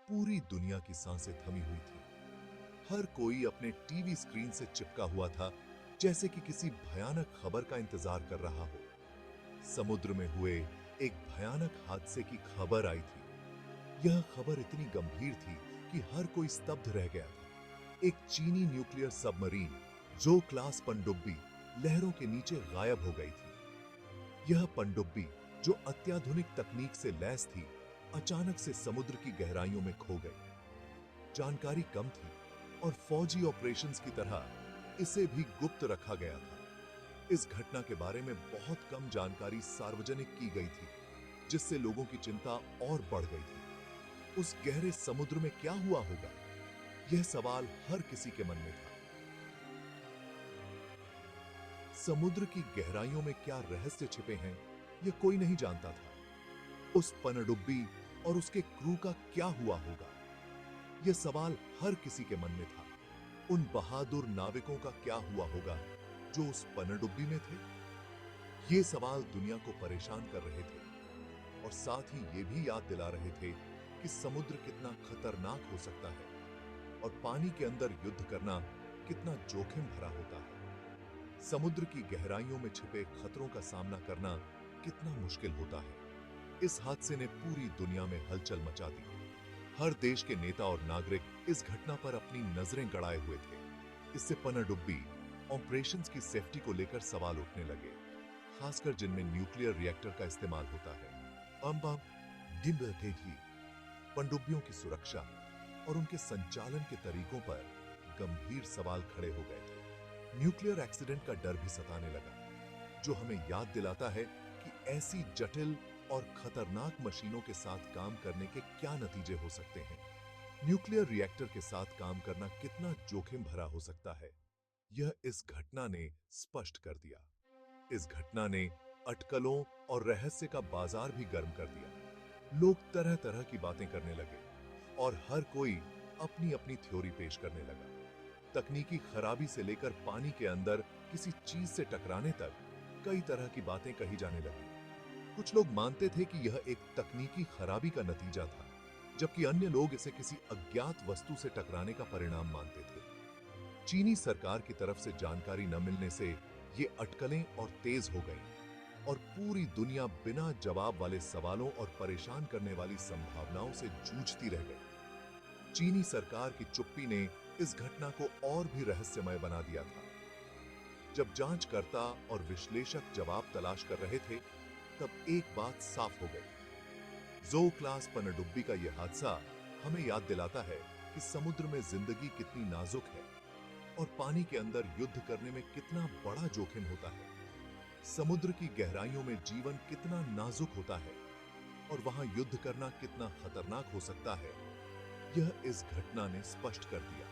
पूरी दुनिया की सांसें थमी हुई थी। हर कोई अपने टीवी स्क्रीन से चिपका हुआ था, जैसे कि किसी भयानक खबर का इंतजार कर रहा हो। समुद्र में हुए एक भयानक हादसे की खबर आई थी। यह खबर इतनी गंभीर थी कि हर कोई स्तब्ध रह गया था। एक चीनी न्यूक्लियर सबमरीन, जो क्लास पनडुब्बी, लहरों के नीचे गायब हो गई थी। यह पनडुब्बी, जो अत्याधुनिक तकनीक से लैस थी, अचानक से समुद्र की गहराइयों में खो गई। जानकारी कम थी और फौजी ऑपरेशंस की तरह इसे भी गुप्त रखा गया था। इस घटना के बारे में बहुत कम जानकारी सार्वजनिक की गई थी, जिससे लोगों की चिंता और बढ़ गई थी। उस गहरे समुद्र में क्या हुआ होगा? यह सवाल हर किसी के मन में था। समुद्र की गहराइयों में क्या रहस्य छिपे हैं, यह कोई नहीं जानता था। उस पनडुब्बी और उसके क्रू का क्या हुआ होगा? यह सवाल हर किसी के मन में था। उन बहादुर नाविकों का क्या हुआ होगा जो उस पनडुब्बी में थे? ये सवाल दुनिया को परेशान कर रहे थे और साथ ही ये भी याद दिला रहे थे कि समुद्र कितना खतरनाक हो सकता है और पानी के अंदर युद्ध करना कितना जोखिम भरा होता है। समुद्र की गहराइयों में छिपे खतरों का सामना करना कितना मुश्किल होता है। इस हादसे ने पूरी दुनिया में हलचल मचा दी। हर देश के नेता और नागरिक इस घटना पर अपनी नजरें गड़ाए हुए थे। इससे पनडुब्बी ऑपरेशंस की सेफ्टी को लेकर सवाल उठने लगे, खासकर जिनमें न्यूक्लियर रिएक्टर का इस्तेमाल होता है। अम्बा डिम्बेटेगी पनडुब्बियों की सुरक्षा और उनके संचालन के तरीकों पर गंभीर सवाल खड़े हो गए थे। न्यूक्लियर एक्सीडेंट का डर भी सताने लगा, जो हमें याद दिलाता है कि ऐसी जटिल और खतरनाक मशीनों के साथ काम करने के क्या नतीजे हो सकते हैं। न्यूक्लियर रिएक्टर के साथ काम करना कितना जोखिम भरा हो सकता है, यह इस घटना ने स्पष्ट कर दिया। इस घटना ने अटकलों और रहस्य का बाजार भी गर्म कर दिया। लोग तरह तरह की बातें करने लगे और हर कोई अपनी अपनी थ्योरी पेश करने लगा। तकनीकी खराबी से लेकर पानी के अंदर किसी चीज से टकराने तक कई तरह की बातें कही जाने लगी। कुछ लोग मानते थे कि यह एक तकनीकी खराबी का नतीजा था, जबकि अन्य लोग इसे किसी अज्ञात वस्तु से टकराने का परिणाम मानते थे। चीनी सरकार की तरफ से जानकारी न मिलने से ये अटकलें और तेज हो गईं और पूरी दुनिया बिना जवाब वाले सवालों और परेशान करने वाली संभावनाओं से जूझती रह गई। चीनी सरकार की चुप्पी ने इस घटना को और भी रहस्यमय बना दिया था। जब जांचकर्ता और विश्लेषक जवाब तलाश कर रहे थे, तब एक बात साफ हो गई। जो क्लास पनडुब्बी का यह हादसा हमें याद दिलाता है कि समुद्र में जिंदगी कितनी नाजुक है और पानी के अंदर युद्ध करने में कितना बड़ा जोखिम होता है। समुद्र की गहराइयों में जीवन कितना नाजुक होता है और वहां युद्ध करना कितना खतरनाक हो सकता है, यह इस घटना ने स्पष्ट कर दिया।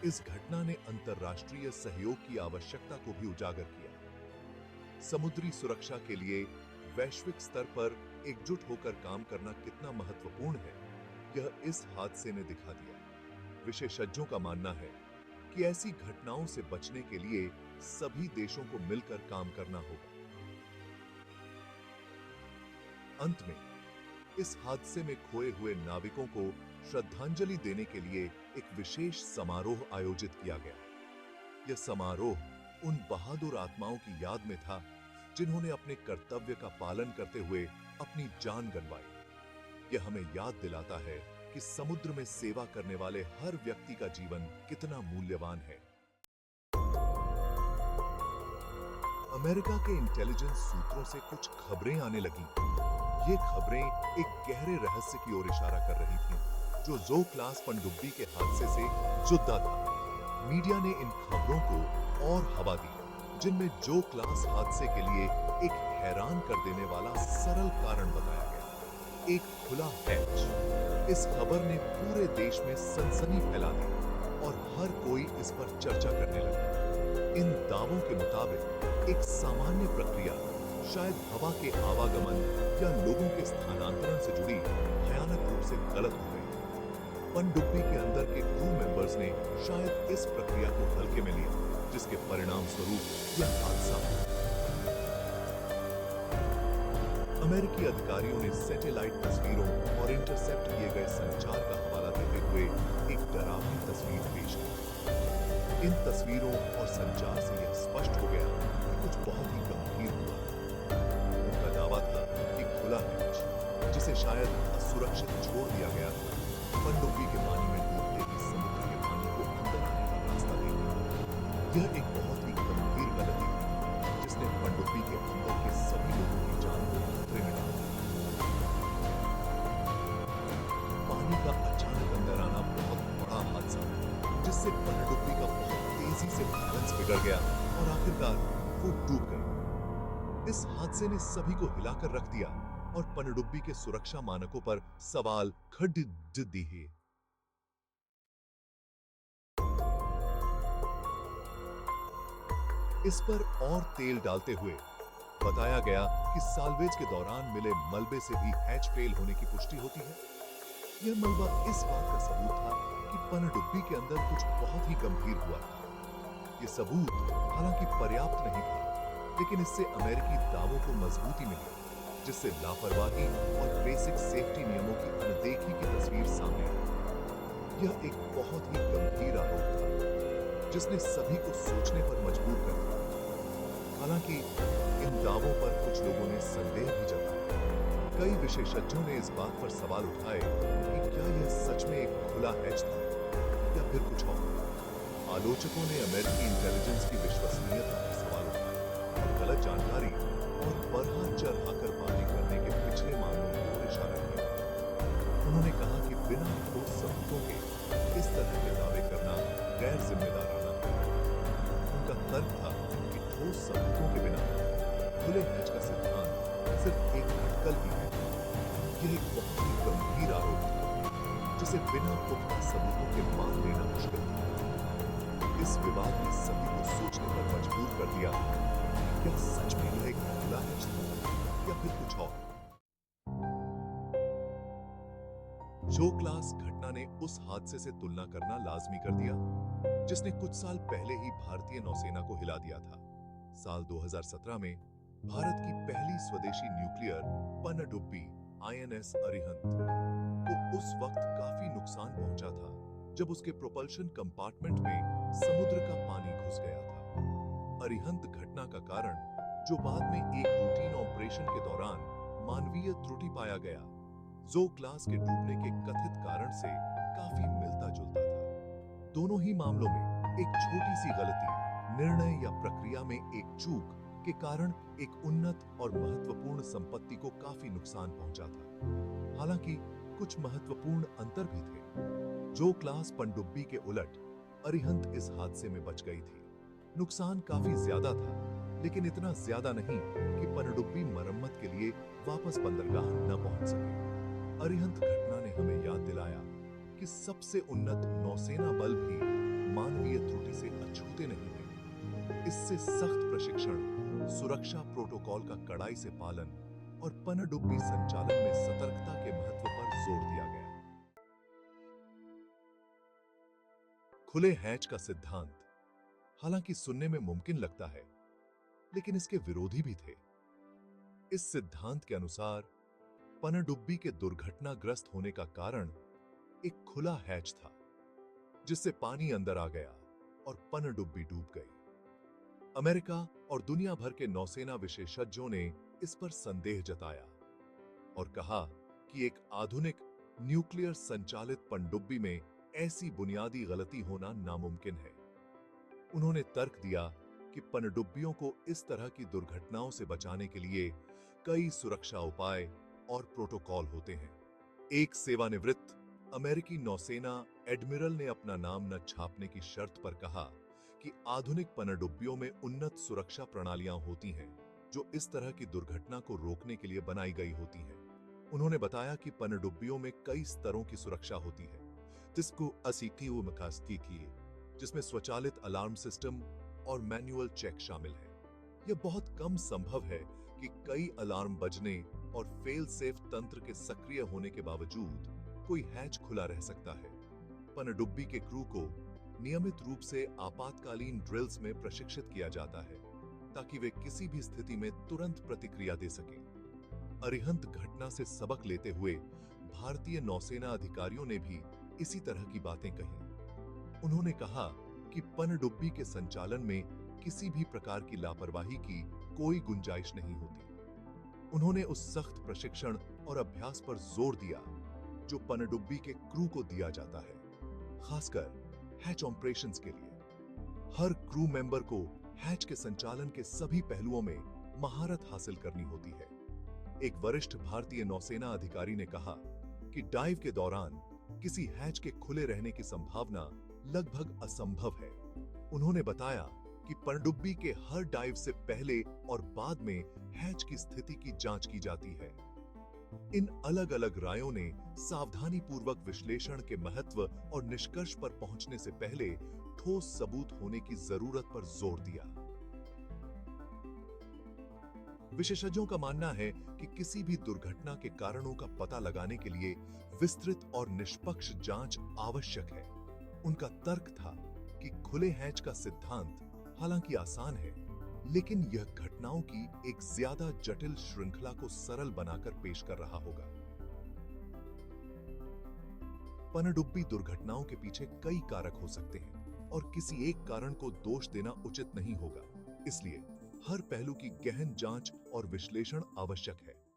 इस घटना ने अंतर्राष्ट्रीय सहयोग की आवश्यकता को भी उजागर किया। समुद्री सुरक्षा के लिए वैश्विक स्तर पर एकजुट होकर काम करना कितना महत्वपूर्ण है, यह इस हादसे ने दिखा दिया। विशेषज्ञों का मानना है कि ऐसी घटनाओं से बचने के लिए सभी देशों को मिलकर काम करना होगा। अंत में इस हादसे में खोए हुए नाविकों को श्रद्धांजलि देने के लिए एक विशेष समारोह आयोजित किया गया। यह समारोह उन बहादुर आत्माओं की याद में था जिन्होंने अपने कर्तव्य का पालन करते हुए अपनी जान गंवाई। यह हमें याद दिलाता है कि समुद्र में सेवा करने वाले हर व्यक्ति का जीवन कितना मूल्यवान है। अमेरिका के इंटेलिजेंस सूत्रों से कुछ खबरें आने लगीं। ये खबरें एक गहरे रहस्य की ओर इशारा कर रही थीं, जो जो क्लास पनडुब्बी के हादसे से जुदा था। मीडिया ने इन खबरों को और हवा दी, जिनमें जो क्लास हादसे के लिए एक हैरान कर देने वाला सरल कारण बताया गया, एक खुला हैच। इस खबर ने पूरे देश में सनसनी फैला दी और हर कोई इस पर चर्चा करने लगा। इन दावों के मुताबिक एक सामान्य प्रक्रिया, शायद हवा के आवागमन या लोगों के स्थानांतरण से जुड़ी, भयानक रूप से गलत हो गई थी। पनडुब्बी के अंदर के क्रू मेंबर्स ने शायद इस प्रक्रिया को हल्के में लिया, जिसके परिणाम स्वरूप यह हादसा हुआ। अमेरिकी अधिकारियों ने सैटेलाइट तस्वीरों और इंटरसेप्ट किए गए संचार का हवाला देते हुए एक डरावनी तस्वीर पेश की। इन तस्वीरों और संचार से यह स्पष्ट हो गया कि कुछ बहुत ही गंभीर हुआ। उनका दावा था कि खुला हैच, जिसे शायद असुरक्षित छोड़ दिया गया था, पनडुब्बी के पानी में डूबते ही समुद्र के पानी को अंदर आने का रास्ता देगा। यह एक बहुत ही गंभीर गलती थी, जिसने पनडुब्बी के अंदर के सभी लोगों की जान को खतरे में डाल दिया। पानी का अचानक अंदर आना बहुत बड़ा हादसा, जिससे पनडुब्बी का बहुत तेजी से बैलेंस बिगड़ गया और आखिरकार वो डूब गई। इस हादसे ने सभी को हिलाकर रख दिया और पनडुब्बी के सुरक्षा मानकों पर सवाल खड़े दिए। इस पर और तेल डालते हुए बताया गया कि साल्वेज के दौरान मिले मलबे से भी हैच फेल होने की पुष्टि होती है। यह मलबा इस बात का सबूत था कि पनडुब्बी के अंदर कुछ बहुत ही गंभीर हुआ था। यह सबूत हालांकि पर्याप्त नहीं था, लेकिन इससे अमेरिकी दावों को मजबूती मिली, जिससे लापरवाही और बेसिक सेफ्टी नियमों की अनदेखी की तस्वीर सामने आई। यह एक बहुत ही गंभीर आरोप था, जिसने सभी को सोचने पर मजबूर कर दिया। हालांकि इन दावों पर कुछ लोगों ने संदेह भी जताया। कई विशेषज्ञों ने इस बात पर सवाल उठाए कि क्या यह सच में एक खुला हैच था या फिर कुछ और। आलोचकों ने अमेरिकी इंटेलिजेंस की विश्वसनीयता पर सवाल उठाया और गलत जानकारी और बढ़ा चढ़ाकर बातें करने के पिछले मामलों की ओर इशारा किया। उन्होंने कहा कि बिना ठोस सबूतों के इस तरह के दावे करना गैर जिम्मेदाराना है। उनका तर्क था कि ठोस सबूतों के बिना खुले हैच का सिद्धांत सिर्फ एक अटकल ही है। यह एक बहुत ही गंभीर आरोप था, जिसे बिना पुख्ता सबूतों के मान लेना मुश्किल था। इस विवाद ने सभी को सोचने पर मजबूर कर दिया कि क्या सच में यह एक खुला हैच था या फिर कुछ और। जो क्लास घटना ने उस हादसे से तुलना करना लाजमी कर दिया, जिसने कुछ साल पहले ही भारतीय नौसेना को हिला दिया था। साल 2017 में भारत की पहली स्वदेशी न्यूक्लियर पनडुब्बी आईएनएस अरिहंत को उस वक्त काफी नुकसान पहुंचा था, जब उसके प्रोपल्शन कंपार्टमेंट में समुद्र का पानी घुस गया था। अरिहंत घटना का कारण, जो बाद में एक रूटीन ऑपरेशन के दौरान मानवीय त्रुटि पाया गया, जो क्लास के डूबने के कथित कारण से काफी मिलता जुलता था। दोनों ही मामलों में एक छोटी सी गलती, निर्णय या प्रक्रिया में एक चूक के कारण एक उन्नत और महत्वपूर्ण संपत्ति को काफी नुकसान पहुंचा था। हालांकि कुछ महत्वपूर्ण अंतर भी थे। जो क्लास पनडुब्बी के उलट अरिहंत इस हादसे में बच गई थी। नुकसान काफी ज्यादा था, लेकिन इतना ज्यादा नहीं कि पनडुब्बी मरम्मत के लिए वापस बंदरगाह न पहुंच सके। अरिहंत घटना ने हमें याद दिलाया कि सबसे उन्नत नौसेना बल भी मानवीय त्रुटि से अछूते नहीं है। इससे सख्त प्रशिक्षण, सुरक्षा प्रोटोकॉल का कड़ाई से पालन और पनडुब्बी संचालन में सतर्कता के महत्व पर जोर दिया गया। खुले हैच का सिद्धांत हालांकि सुनने में मुमकिन लगता है, लेकिन इसके विरोधी भी थे। इस सिद्धांत के अनुसार पनडुब्बी के दुर्घटनाग्रस्त होने का कारण एक खुला हैच था, जिससे पानी अंदर आ गया और पनडुब्बी डूब गई। अमेरिका और दुनिया भर के नौसेना विशेषज्ञों ने इस पर संदेह जताया और कहा कि एक आधुनिक न्यूक्लियर संचालित पनडुब्बी में ऐसी बुनियादी गलती होना नामुमकिन है। उन्होंने तर्क दिया कि पनडुब्बियों को इस तरह की दुर्घटनाओं से बचाने के लिए कई सुरक्षा उपाय और प्रोटोकॉल होते हैं। एक सेवानिवृत्त अमेरिकी नौसेना एडमिरल ने अपना नाम न छापने की शर्त पर कहा कि आधुनिक पनडुब्बियों में उन्नत सुरक्षा प्रणालियां होती हैं, जो इस तरह की दुर्घटना को रोकने के लिए बनाई गई होती हैं। उन्होंने बताया कि पनडुब्बियों में कई स्तरों की सुरक्षा होती है, जिसको जिसमें स्वचालित अलार्म सिस्टम और मैनुअल चेक शामिल है। यह बहुत कम संभव है कि कई अलार्म बजने और फेल सेफ तंत्र के सक्रिय होने के बावजूद कोई हैच खुला रह सकता है। पनडुब्बी के क्रू को नियमित रूप से आपातकालीन ड्रिल्स में प्रशिक्षित किया जाता है, ताकि वे किसी भी स्थिति में तुरंत प्रतिक्रिया दे सकें। अरिहंत घटना से सबक लेते हुए भारतीय नौसेना अधिकारियों ने भी इसी तरह की बातें कही। उन्होंने कहा कि पनडुब्बी के संचालन में किसी भी प्रकार की लापरवाही की कोई गुंजाइश नहीं होती। उन्होंने उस सख्त प्रशिक्षण और अभ्यास पर जोर दिया जो पनडुब्बी के क्रू को दिया जाता है, खासकर हैच ऑपरेशंस के लिए। हर क्रू मेंबर को हैच के संचालन के सभी पहलुओं में महारत हासिल करनी होती है। एक वरिष्ठ भारतीय नौसेना अधिकारी ने कहा कि डाइव के दौरान किसी हैच के खुले रहने की संभावना लगभग असंभव है। उन्होंने बताया कि पनडुब्बी के हर डाइव से पहले और बाद में हैच की स्थिति की जांच की जाती है। इन अलग-अलग रायों ने सावधानी पूर्वक विश्लेषण के महत्व और निष्कर्ष पर पहुंचने से पहले ठोस सबूत होने की जरूरत पर जोर दिया। विशेषज्ञों का मानना है कि किसी भी दुर्घटना के कारणों का पता लगाने के लिए विस्तृत और निष्पक्ष जांच आवश्यक है। उनका तर्क था कि खुले हैच का सिद्धांत हालांकि आसान है, लेकिन यह घटनाओं की एक ज्यादा जटिल श्रृंखला को सरल बनाकर पेश कर रहा होगा। पनडुब्बी दुर्घटनाओं के पीछे कई कारक हो सकते हैं और किसी एक कारण को दोष देना उचित नहीं होगा। इसलिए हर पहलू की गहन जांच और विश्लेषण आवश्यक है।